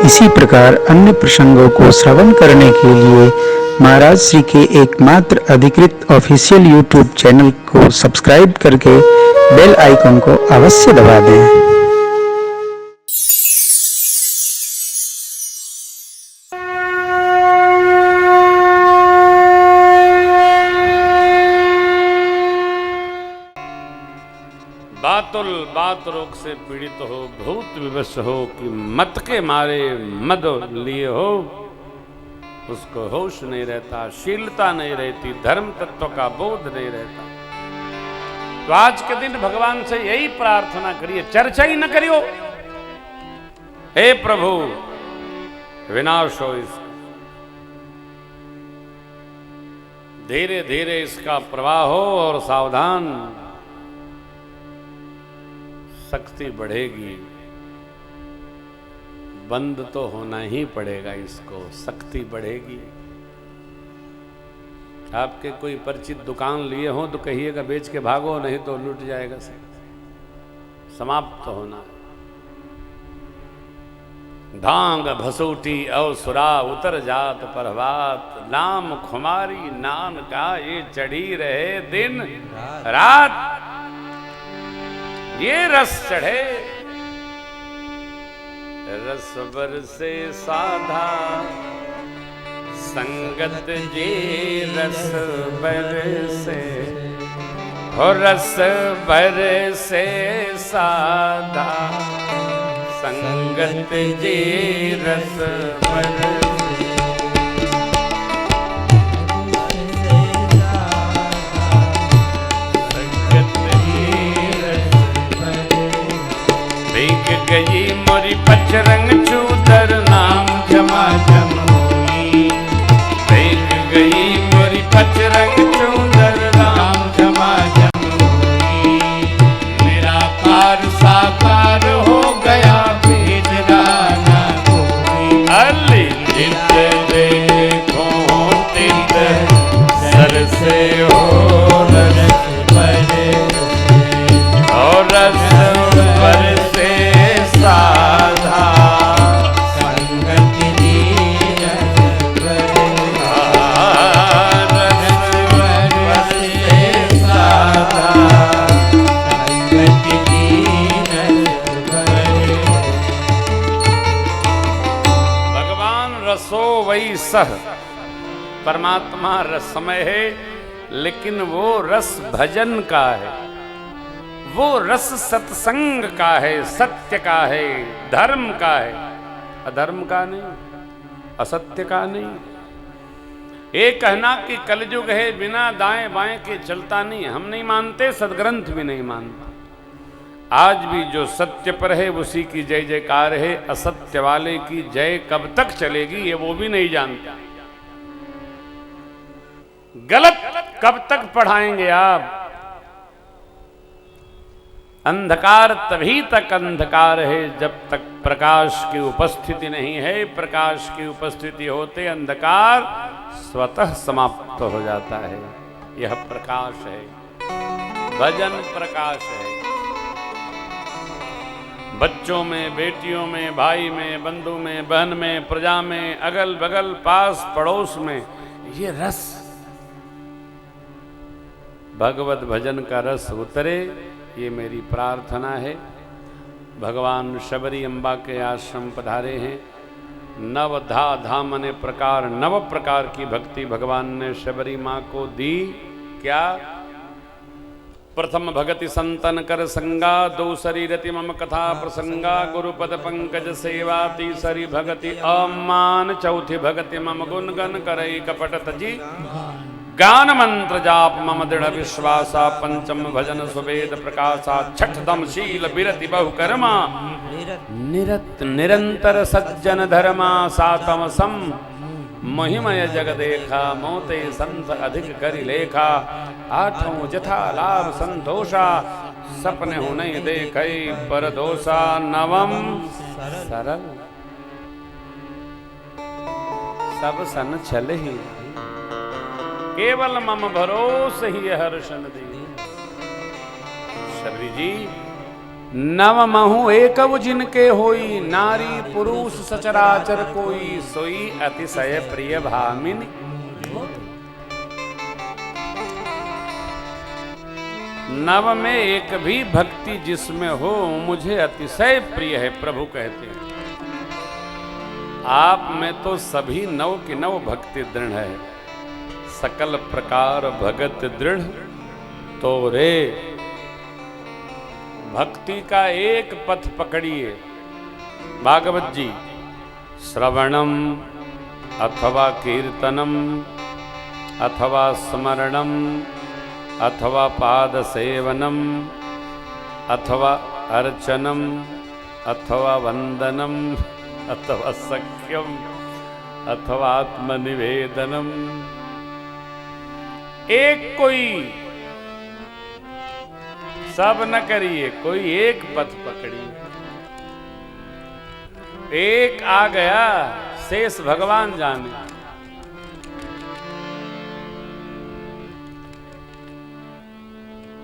इसी प्रकार अन्य प्रसंगों को श्रवण करने के लिए महाराज श्री के एकमात्र अधिकृत ऑफिशियल यूट्यूब चैनल को सब्सक्राइब करके बेल आइकन को अवश्य दबा दें। बातुल बात रोग से पीड़ित हो, भूत विवश हो कि मत के मारे मद लिए हो, उसको होश नहीं रहता, शीलता नहीं रहती, धर्म तत्व का बोध नहीं रहता। तो आज के दिन भगवान से यही प्रार्थना करिए, चर्चा ही न करियो। हे प्रभु विनाश हो इसका, धीरे धीरे इसका प्रवाह हो और सावधान, शक्ति बढ़ेगी, बंद तो होना ही पड़ेगा इसको, शक्ति बढ़ेगी। आपके कोई परिचित दुकान लिए हो तो कहिएगा बेच के भागो, नहीं तो लूट जाएगा, समाप्त तो होना है। धांग भसूटी और सुरा उतर जात प्रभात, नाम खुमारी नान का ये चढ़ी रहे दिन रात। ये रस चढ़े रस बरसे साधा, संगत जे रस बरसे हो, रस बरसे साधा, संगत जे रस बरसे। गई मोरी पचरंग चूदर, नाम जमा जमुई। देख गई मोरी पचरंग चूदर, नाम जमा जमुई। निराकार साकार हो गया, भेद राना कोई। अली जित देखो तित सर से हो, रस बरे और रस बरसे साधा, संगत जी रस बरसे साधा, संगत जी रस बरसे। भगवान रसो वही सह, परमात्मा रसमय है, लेकिन वो रस भजन का है, वो रस सत्संग का है, सत्य का है, धर्म का है, अधर्म का नहीं, असत्य का नहीं। ये कहना कि कलयुग है बिना दाएं बाएं के चलता नहीं, हम नहीं मानते, सदग्रंथ भी नहीं मानते। आज भी जो सत्य पर है उसी की जय जयकार है, असत्य वाले की जय कब तक चलेगी ये वो भी नहीं जानते। गलत कब तक पढ़ाएंगे आप? अंधकार तभी तक अंधकार है जब तक प्रकाश की उपस्थिति नहीं है। प्रकाश की उपस्थिति होते अंधकार स्वतः समाप्त हो जाता है। यह प्रकाश है, भजन प्रकाश है। बच्चों में, बेटियों में, भाई में, बंधु में, बहन में, प्रजा में, अगल बगल, पास पड़ोस में ये रस, भगवत भजन का रस उतरे, ये मेरी प्रार्थना है। भगवान शबरी अम्बा के आश्रम पधारे हैं। नवधा धामने प्रकार, नव प्रकार की भक्ति भगवान ने शबरी माँ को दी। क्या? प्रथम भगति संतन कर संगा, दूसरी रति मम कथा प्रसंगा, गुरुपद पंकज सेवा, तीसरी भगति अमान, चौथी भगति मम गुण गन करई कपट तजी, ज्ञान मंत्र जाप मम दृढ़ विश्वासा, पंचम भजन सुवेद प्रकाशा, छठतम शील बिरति बहुकर्मा, निरत निरंतर सज्जन धर्मा, सातम सम महिमय जग देखा, मोते संत अधिक करि लेखा, आठों जथा लाभ संतोषा, सपने हो नहीं देखई पर दोषा, नवम सरल सब सन छल ही, केवल मम भरोस ही हर्षण दी। शबरी जी नव महु एकव जिनके होई, नारी पुरुष सचराचर कोई, सोई अतिशय प्रिय भामिनी। नव में एक भी भक्ति जिसमें हो, मुझे अतिशय प्रिय है। प्रभु कहते हैं आप में तो सभी नव की नव भक्ति दृढ़ है, सकल प्रकार भगत दृढ़ तो रे। भक्ति का एक पथ पकड़िए, भागवत जी, श्रवणम अथवा कीर्तनम अथवा स्मरणम अथवा पाद सेवनम अथवा अर्चनम अथवा वंदनम अथवा सख्यम अथवा आत्मनिवेदनम। एक कोई सब न करिए, कोई एक पथ पकड़िए। एक आ गया, शेष भगवान जाने।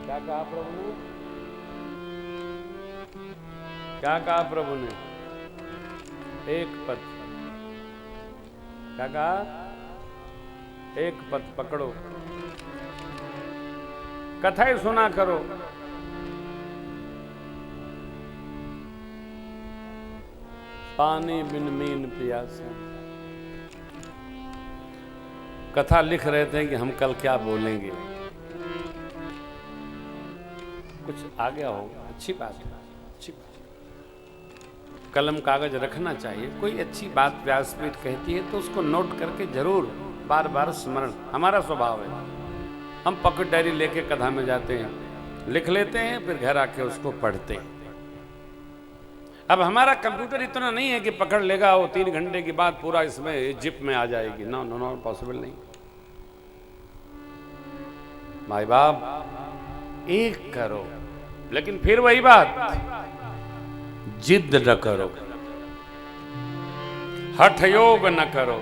क्या कहा प्रभु ने? क्या कहा प्रभु ने? एक पथ। क्या कहा? एक पथ पकड़ो, कथाएं सुना करो। पानी बिन मीन प्यासा। कथा लिख रहे थे कि हम कल क्या बोलेंगे, कुछ आ गया होगा, अच्छी बात है, अच्छी बात है। कलम कागज रखना चाहिए। कोई अच्छी बात व्यासपीठ कहती है तो उसको नोट करके जरूर बार बार स्मरण, हमारा स्वभाव है। हम पॉकेट डायरी लेके कथा में जाते हैं, लिख लेते हैं, फिर घर आके उसको पढ़ते हैं। अब हमारा कंप्यूटर इतना नहीं है कि पकड़ लेगा वो 3 घंटे के बाद पूरा इसमें जिप में आ जाएगी। नो नो नो, पॉसिबल नहीं। माई बाप एक करो, लेकिन फिर वही बात, जिद न करो, हठ योग न करो।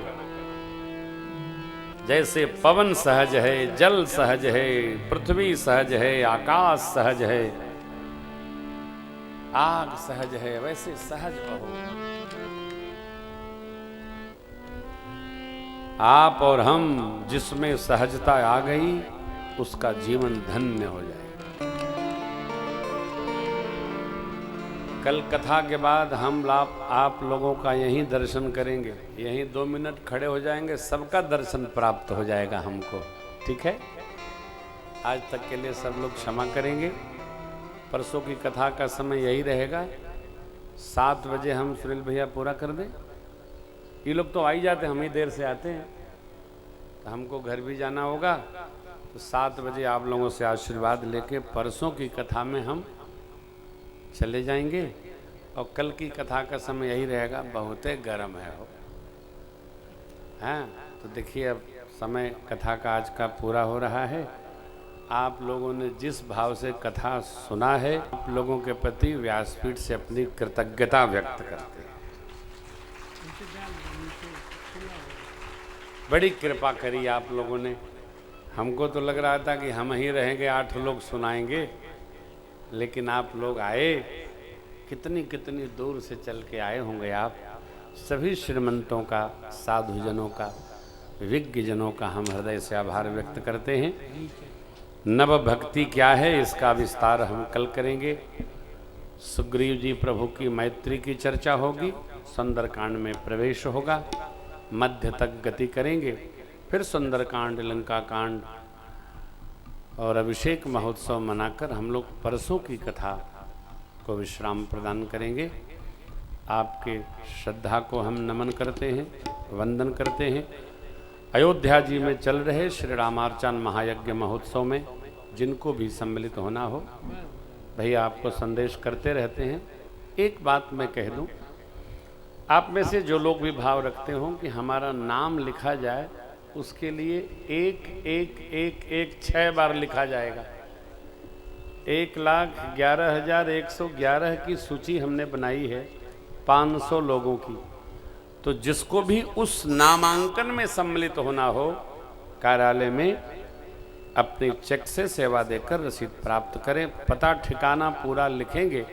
जैसे पवन सहज है, जल सहज है, पृथ्वी सहज है, आकाश सहज है, आग सहज है, वैसे सहज रहो। आप और हम जिसमें सहजता आ गई, उसका जीवन धन्य हो जाए। कल कथा के बाद हम आप लोगों का यहीं दर्शन करेंगे, यहीं 2 मिनट खड़े हो जाएंगे, सबका दर्शन प्राप्त हो जाएगा हमको। ठीक है? आज तक के लिए सब लोग क्षमा करेंगे। परसों की कथा का समय यही रहेगा, 7 बजे हम सुनील भैया पूरा कर दें। ये लोग तो आ ही जाते, हम ही देर से आते हैं, तो हमको घर भी जाना होगा। तो 7 बजे आप लोगों से आशीर्वाद लेके परसों की कथा में हम चले जाएंगे। और कल की कथा का समय यही रहेगा, बहुत गर्म है हो। हाँ, तो देखिए अब समय कथा का आज का पूरा हो रहा है। आप लोगों ने जिस भाव से कथा सुना है, आप लोगों के प्रति व्यासपीठ से अपनी कृतज्ञता व्यक्त करते हैं। बड़ी कृपा करी आप लोगों ने। हमको तो लग रहा था कि हम ही रहेंगे, 8 लोग सुनाएंगे, लेकिन आप लोग आए, कितनी कितनी दूर से चल के आए होंगे आप। सभी श्रीमंतों का, साधुजनों का, विज्ञजनों का हम हृदय से आभार व्यक्त करते हैं। नव भक्ति क्या है, इसका विस्तार हम कल करेंगे। सुग्रीव जी प्रभु की मैत्री की चर्चा होगी, सुंदरकांड में प्रवेश होगा, मध्य तक गति करेंगे, फिर सुंदरकांड, लंका कांड और अभिषेक महोत्सव मनाकर हम लोग परसों की कथा को विश्राम प्रदान करेंगे। आपके श्रद्धा को हम नमन करते हैं, वंदन करते हैं। अयोध्या जी में चल रहे श्री रामार्चन महायज्ञ महोत्सव में जिनको भी सम्मिलित होना हो, भैया आपको संदेश करते रहते हैं। एक बात मैं कह दूं, आप में से जो लोग भी भाव रखते हो कि हमारा नाम लिखा जाए, उसके लिए 1 बार लिखा जाएगा। 1,11,111 की सूची हमने बनाई है 500 लोगों की। तो जिसको भी उस नामांकन में सम्मिलित होना हो, कार्यालय में अपने चेक से सेवा देकर रसीद प्राप्त करें। पता ठिकाना पूरा लिखेंगे,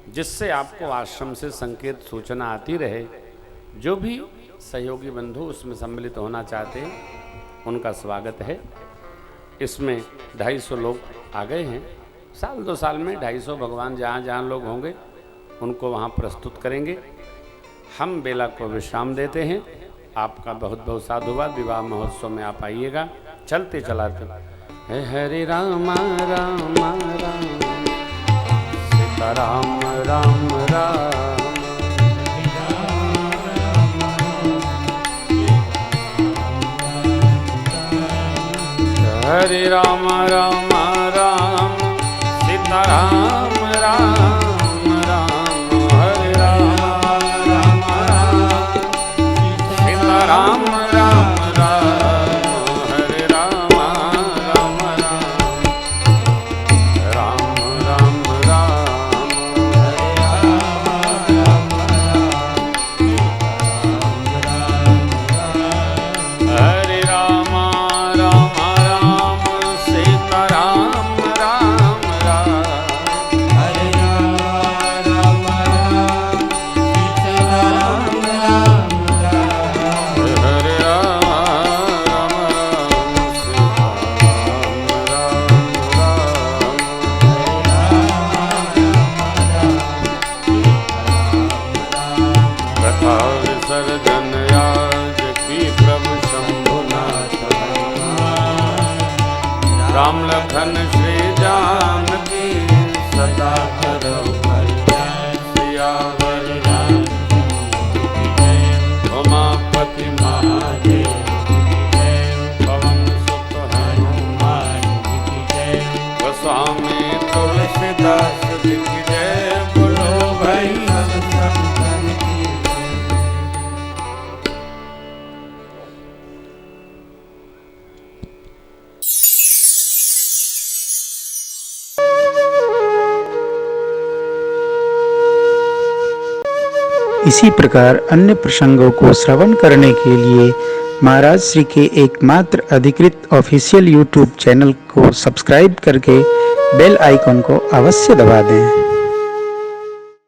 जिससे आपको आश्रम से संकेत सूचना आती रहे। जो भी सहयोगी बंधु उसमें सम्मिलित होना चाहते हैं उनका स्वागत है। इसमें 250 लोग आ गए हैं। साल 2 साल में 250 भगवान जहाँ जहाँ लोग होंगे उनको वहाँ प्रस्तुत करेंगे। हम बेला को विश्राम देते हैं। आपका बहुत बहुत साधुवाद। विवाह महोत्सव में आप आइएगा। चलते चलाते हरे राम राम राम सीता राम राम राम हरे राम राम राम सीता राम राम राम हरे राम राम राम सीता राम राम राम हरे राम राम राम राम राम राम हरे राम राम राम सीता राम राम राम हरे राम राम राम सीता राम राम राम हरे राम राम राम सीता राम राम कथा विसर्जन आज की प्रभु शंभुनाथ राम लखन श्री जानकी सदा करो सियावर उमापति महादेव पवन सुत हनुमान गोस्वामी तुलसीदास जी की जय। बोलो भाई संतन की। इसी प्रकार अन्य प्रसंगों को श्रवण करने के लिए महाराज श्री के एकमात्र अधिकृत ऑफिशियल यूट्यूब चैनल को सब्सक्राइब करके बेल आइकन को अवश्य दबा दें।